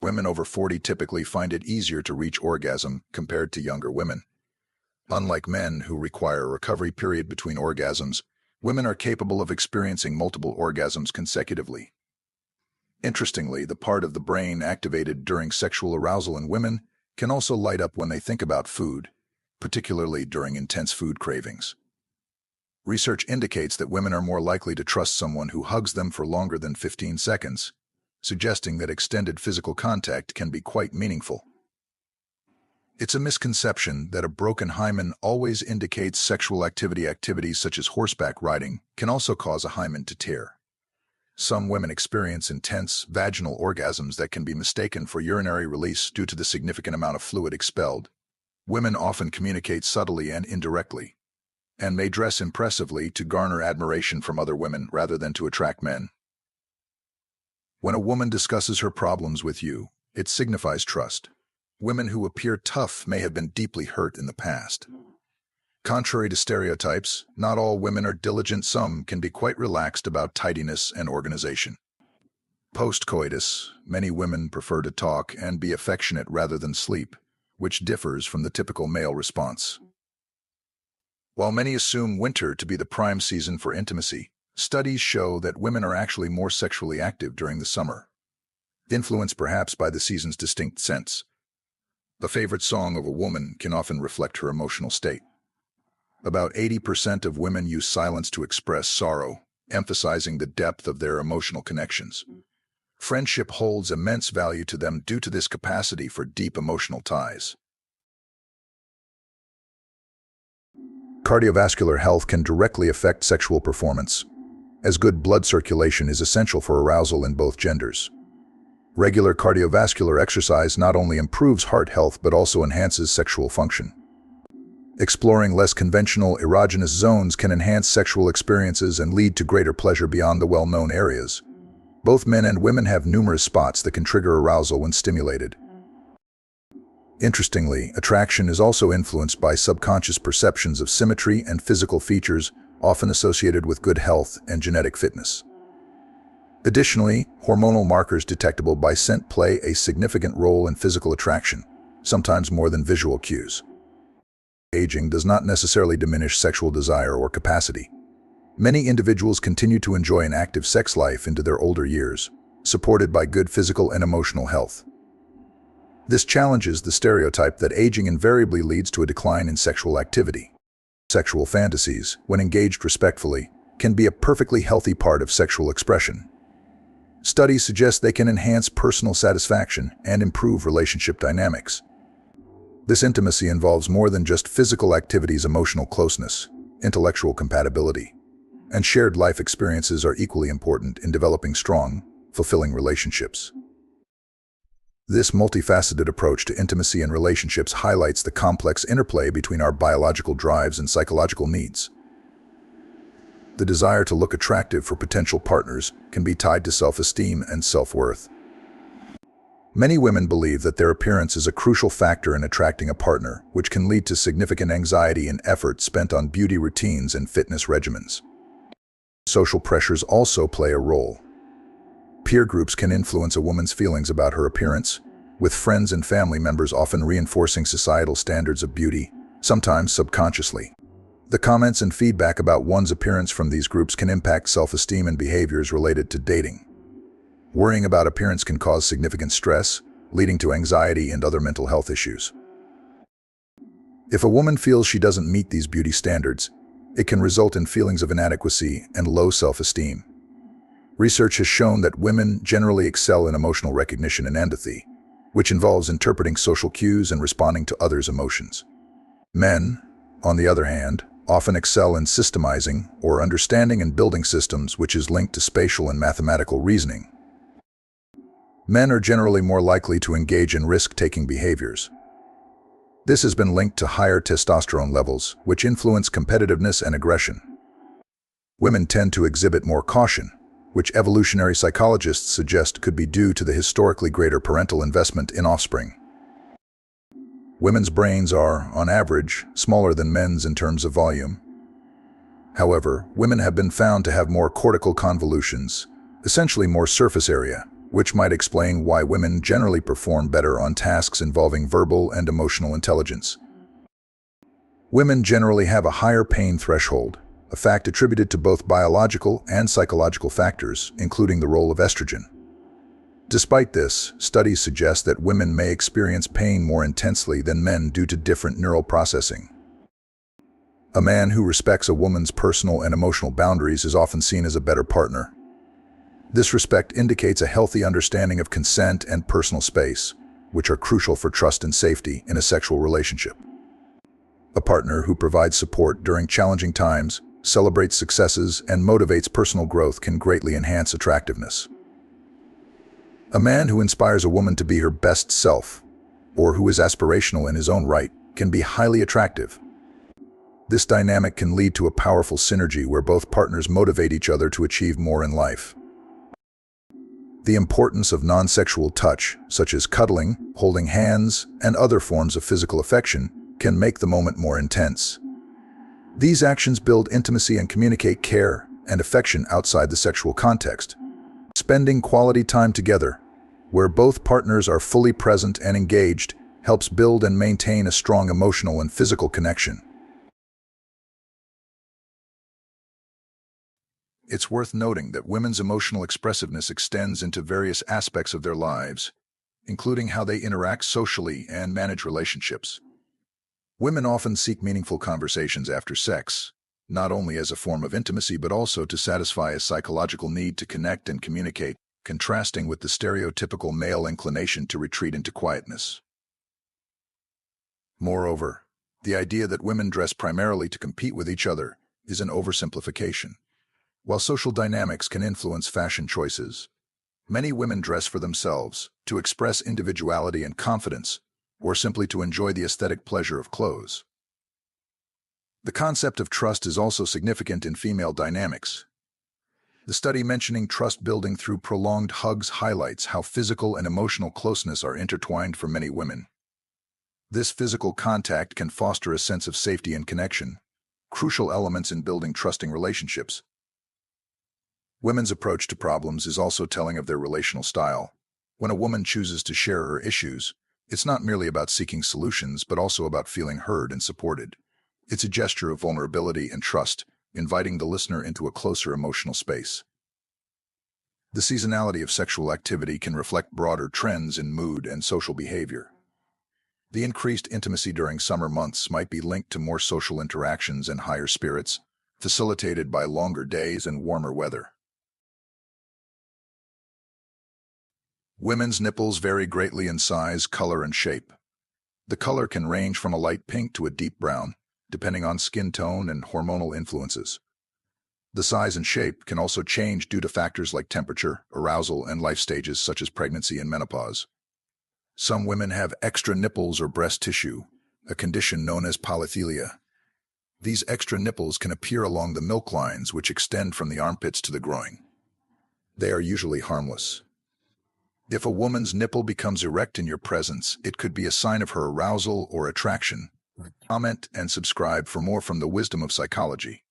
Women over 40 typically find it easier to reach orgasm compared to younger women. Unlike men who require a recovery period between orgasms, women are capable of experiencing multiple orgasms consecutively. Interestingly, the part of the brain activated during sexual arousal in women can also light up when they think about food, particularly during intense food cravings. Research indicates that women are more likely to trust someone who hugs them for longer than 15 seconds, suggesting that extended physical contact can be quite meaningful. It's a misconception that a broken hymen always indicates sexual activity. Activities such as horseback riding can also cause a hymen to tear. Some women experience intense vaginal orgasms that can be mistaken for urinary release due to the significant amount of fluid expelled. Women often communicate subtly and indirectly, and may dress impressively to garner admiration from other women rather than to attract men. When a woman discusses her problems with you, it signifies trust. Women who appear tough may have been deeply hurt in the past. Contrary to stereotypes, not all women are diligent. Some can be quite relaxed about tidiness and organization. Post-coitus, many women prefer to talk and be affectionate rather than sleep, which differs from the typical male response. While many assume winter to be the prime season for intimacy, studies show that women are actually more sexually active during the summer, influenced perhaps by the season's distinct scents. The favorite song of a woman can often reflect her emotional state. About 80% of women use silence to express sorrow, emphasizing the depth of their emotional connections. Friendship holds immense value to them due to this capacity for deep emotional ties. Cardiovascular health can directly affect sexual performance, as good blood circulation is essential for arousal in both genders. Regular cardiovascular exercise not only improves heart health but also enhances sexual function. Exploring less conventional erogenous zones can enhance sexual experiences and lead to greater pleasure beyond the well-known areas. Both men and women have numerous spots that can trigger arousal when stimulated. Interestingly, attraction is also influenced by subconscious perceptions of symmetry and physical features, often associated with good health and genetic fitness. Additionally, hormonal markers detectable by scent play a significant role in physical attraction, sometimes more than visual cues. Aging does not necessarily diminish sexual desire or capacity. Many individuals continue to enjoy an active sex life into their older years, supported by good physical and emotional health. This challenges the stereotype that aging invariably leads to a decline in sexual activity. Sexual fantasies, when engaged respectfully, can be a perfectly healthy part of sexual expression. Studies suggest they can enhance personal satisfaction and improve relationship dynamics. This intimacy involves more than just physical activities. Emotional closeness, intellectual compatibility, and shared life experiences are equally important in developing strong, fulfilling relationships. This multifaceted approach to intimacy and relationships highlights the complex interplay between our biological drives and psychological needs. The desire to look attractive for potential partners can be tied to self-esteem and self-worth. Many women believe that their appearance is a crucial factor in attracting a partner, which can lead to significant anxiety and effort spent on beauty routines and fitness regimens. Social pressures also play a role. Peer groups can influence a woman's feelings about her appearance, with friends and family members often reinforcing societal standards of beauty, sometimes subconsciously. The comments and feedback about one's appearance from these groups can impact self-esteem and behaviors related to dating. Worrying about appearance can cause significant stress, leading to anxiety and other mental health issues. If a woman feels she doesn't meet these beauty standards, it can result in feelings of inadequacy and low self-esteem. Research has shown that women generally excel in emotional recognition and empathy, which involves interpreting social cues and responding to others' emotions. Men, on the other hand, often excel in systemizing or understanding and building systems, which is linked to spatial and mathematical reasoning. Men are generally more likely to engage in risk-taking behaviors. This has been linked to higher testosterone levels, which influence competitiveness and aggression. Women tend to exhibit more caution, which evolutionary psychologists suggest could be due to the historically greater parental investment in offspring. Women's brains are, on average, smaller than men's in terms of volume. However, women have been found to have more cortical convolutions, essentially more surface area, which might explain why women generally perform better on tasks involving verbal and emotional intelligence. Women generally have a higher pain threshold, a fact attributed to both biological and psychological factors, including the role of estrogen. Despite this, studies suggest that women may experience pain more intensely than men due to different neural processing. A man who respects a woman's personal and emotional boundaries is often seen as a better partner. This respect indicates a healthy understanding of consent and personal space, which are crucial for trust and safety in a sexual relationship. A partner who provides support during challenging times, celebrates successes, and motivates personal growth can greatly enhance attractiveness. A man who inspires a woman to be her best self, or who is aspirational in his own right, can be highly attractive. This dynamic can lead to a powerful synergy where both partners motivate each other to achieve more in life. The importance of non-sexual touch, such as cuddling, holding hands, and other forms of physical affection, can make the moment more intense. These actions build intimacy and communicate care and affection outside the sexual context. Spending quality time together, where both partners are fully present and engaged, helps build and maintain a strong emotional and physical connection. It's worth noting that women's emotional expressiveness extends into various aspects of their lives, including how they interact socially and manage relationships. Women often seek meaningful conversations after sex, not only as a form of intimacy but also to satisfy a psychological need to connect and communicate, contrasting with the stereotypical male inclination to retreat into quietness. Moreover, the idea that women dress primarily to compete with each other is an oversimplification. While social dynamics can influence fashion choices, many women dress for themselves, to express individuality and confidence, or simply to enjoy the aesthetic pleasure of clothes. The concept of trust is also significant in female dynamics. The study mentioning trust building through prolonged hugs highlights how physical and emotional closeness are intertwined for many women. This physical contact can foster a sense of safety and connection, crucial elements in building trusting relationships. Women's approach to problems is also telling of their relational style. When a woman chooses to share her issues, it's not merely about seeking solutions, but also about feeling heard and supported. It's a gesture of vulnerability and trust, inviting the listener into a closer emotional space. The seasonality of sexual activity can reflect broader trends in mood and social behavior. The increased intimacy during summer months might be linked to more social interactions and higher spirits, facilitated by longer days and warmer weather. Women's nipples vary greatly in size, color, and shape. The color can range from a light pink to a deep brown, depending on skin tone and hormonal influences. The size and shape can also change due to factors like temperature, arousal, and life stages such as pregnancy and menopause. Some women have extra nipples or breast tissue, a condition known as polythelia. These extra nipples can appear along the milk lines which extend from the armpits to the groin. They are usually harmless. If a woman's nipple becomes erect in your presence, it could be a sign of her arousal or attraction. Comment and subscribe for more from the wisdom of psychology.